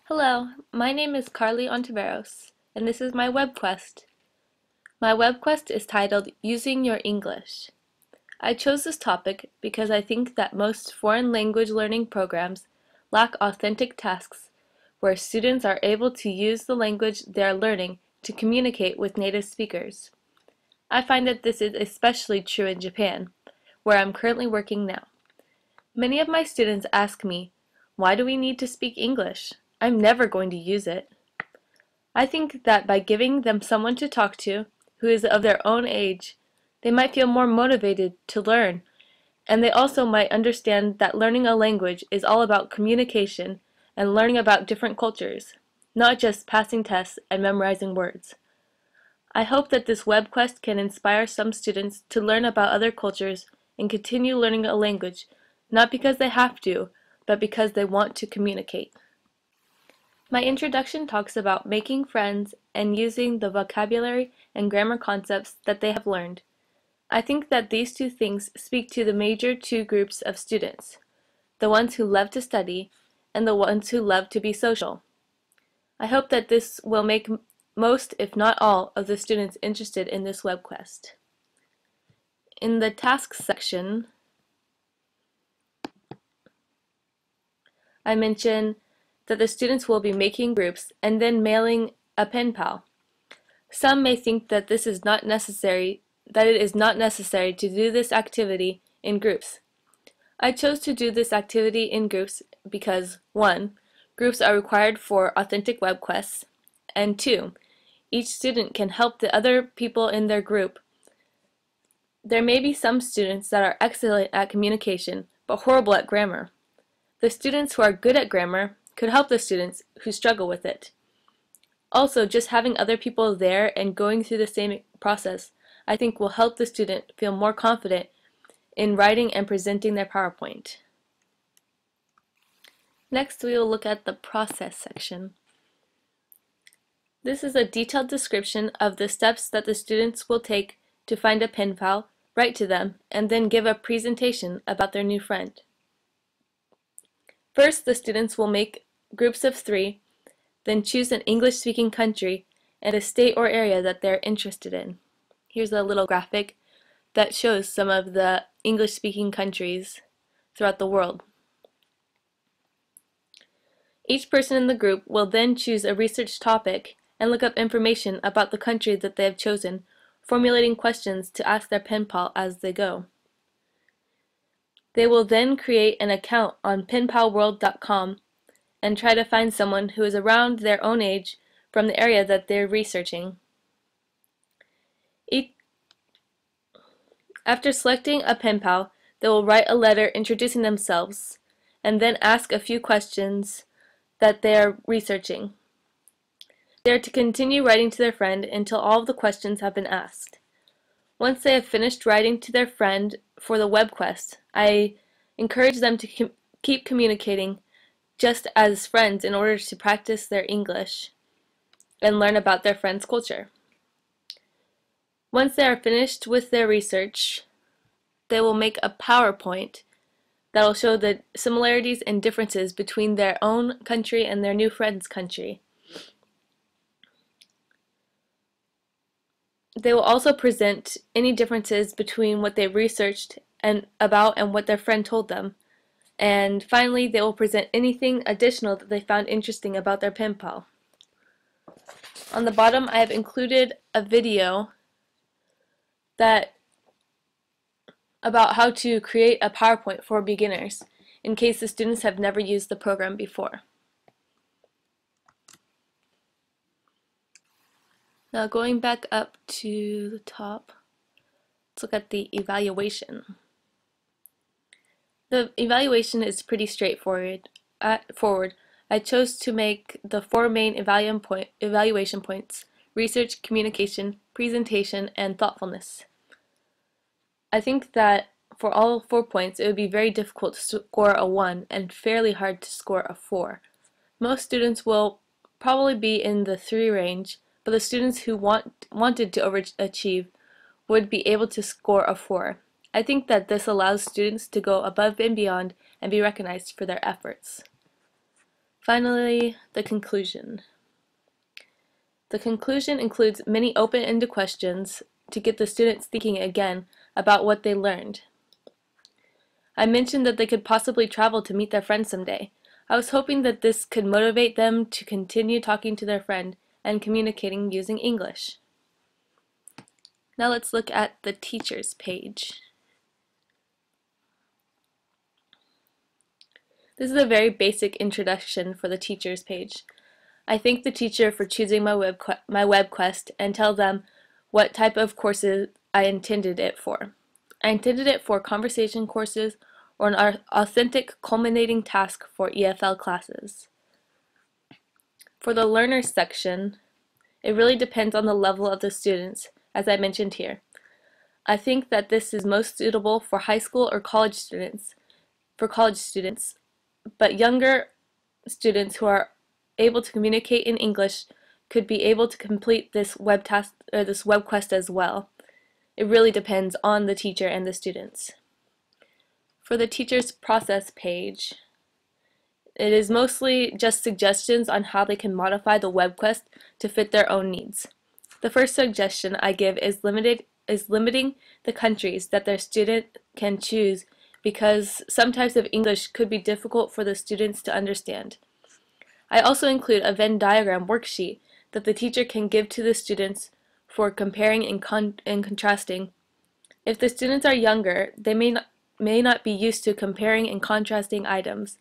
Hello, my name is Karlee Ontiveros, and this is my WebQuest. My WebQuest is titled Using Your English. I chose this topic because I think that most foreign language learning programs lack authentic tasks where students are able to use the language they are learning to communicate with native speakers. I find that this is especially true in Japan, where I'm currently working now. Many of my students ask me, why do we need to speak English? I'm never going to use it. I think that by giving them someone to talk to who is of their own age, they might feel more motivated to learn, and they also might understand that learning a language is all about communication and learning about different cultures, not just passing tests and memorizing words. I hope that this WebQuest can inspire some students to learn about other cultures and continue learning a language, not because they have to, but because they want to communicate. My introduction talks about making friends and using the vocabulary and grammar concepts that they have learned. I think that these two things speak to the major two groups of students, the ones who love to study and the ones who love to be social. I hope that this will make most, if not all, of the students interested in this WebQuest. In the tasks section, I mention that the students will be making groups and then mailing a pen pal. Some may think that it is not necessary to do this activity in groups. I chose to do this activity in groups because 1. Groups are required for authentic WebQuests, and 2. Each student can help the other people in their group. There may be some students that are excellent at communication, but horrible at grammar. The students who are good at grammar could help the students who struggle with it. Also, just having other people there and going through the same process, I think will help the student feel more confident in writing and presenting their PowerPoint. Next, we will look at the process section. This is a detailed description of the steps that the students will take to find a pen pal, write to them, and then give a presentation about their new friend. First, the students will make groups of 3, then choose an English-speaking country and a state or area that they're interested in. Here's a little graphic that shows some of the English-speaking countries throughout the world. Each person in the group will then choose a research topic and look up information about the country that they have chosen, formulating questions to ask their pen pal as they go. They will then create an account on penpalworld.com and try to find someone who is around their own age from the area that they're researching. After selecting a pen pal, they will write a letter introducing themselves and then ask a few questions that they are researching. They are to continue writing to their friend until all of the questions have been asked. Once they have finished writing to their friend for the WebQuest, I encourage them to keep communicating just as friends in order to practice their English and learn about their friend's culture. Once they are finished with their research, they will make a PowerPoint that will show the similarities and differences between their own country and their new friend's country. They will also present any differences between what they researched and what their friend told them. And finally, they will present anything additional that they found interesting about their pen pal. On the bottom, I have included a video about how to create a PowerPoint for beginners in case the students have never used the program before. Now going back up to the top, let's look at the evaluation. The evaluation is pretty straightforward. I chose to make the 4 main evaluation points: research, communication, presentation, and thoughtfulness. I think that for all 4 points, it would be very difficult to score a 1 and fairly hard to score a 4. Most students will probably be in the 3 range, but the students who wanted to overachieve would be able to score a 4. I think that this allows students to go above and beyond and be recognized for their efforts. Finally, the conclusion. The conclusion includes many open-ended questions to get the students thinking again about what they learned. I mentioned that they could possibly travel to meet their friends someday. I was hoping that this could motivate them to continue talking to their friend and communicating using English. Now let's look at the teachers page. This is a very basic introduction for the teachers page. I thank the teacher for choosing my WebQuest and tell them what type of courses I intended it for. I intended it for conversation courses or an authentic culminating task for EFL classes. For the learners section, it really depends on the level of the students, as I mentioned here. I think that this is most suitable for high school or college students, but younger students who are able to communicate in English could be able to complete this WebQuest as well. It really depends on the teacher and the students. For the teacher's process page, it is mostly just suggestions on how they can modify the WebQuest to fit their own needs. The first suggestion I give is limiting the countries that their student can choose because some types of English could be difficult for the students to understand. I also include a Venn diagram worksheet that the teacher can give to the students for comparing and contrasting. If the students are younger, they may not be used to comparing and contrasting items.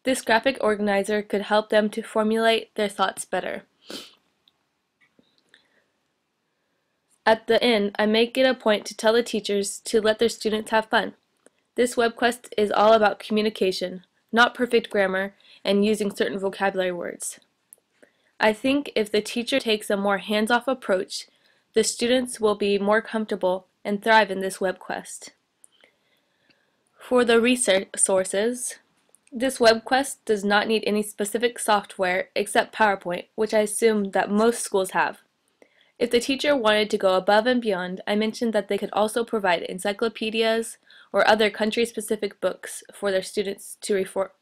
This graphic organizer could help them to formulate their thoughts better. At the end, I make it a point to tell the teachers to let their students have fun. This WebQuest is all about communication, not perfect grammar and using certain vocabulary words. I think if the teacher takes a more hands-off approach, the students will be more comfortable and thrive in this WebQuest. For the resources, this WebQuest does not need any specific software except PowerPoint, which I assume that most schools have. If the teacher wanted to go above and beyond, I mentioned that they could also provide encyclopedias or other country-specific books for their students to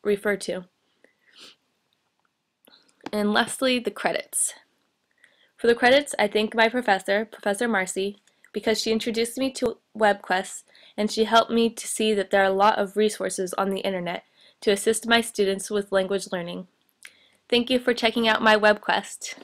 refer to. And lastly, the credits. For the credits, I thank my professor, Professor Marcy, because she introduced me to WebQuest and she helped me to see that there are a lot of resources on the internet to assist my students with language learning. Thank you for checking out my WebQuest.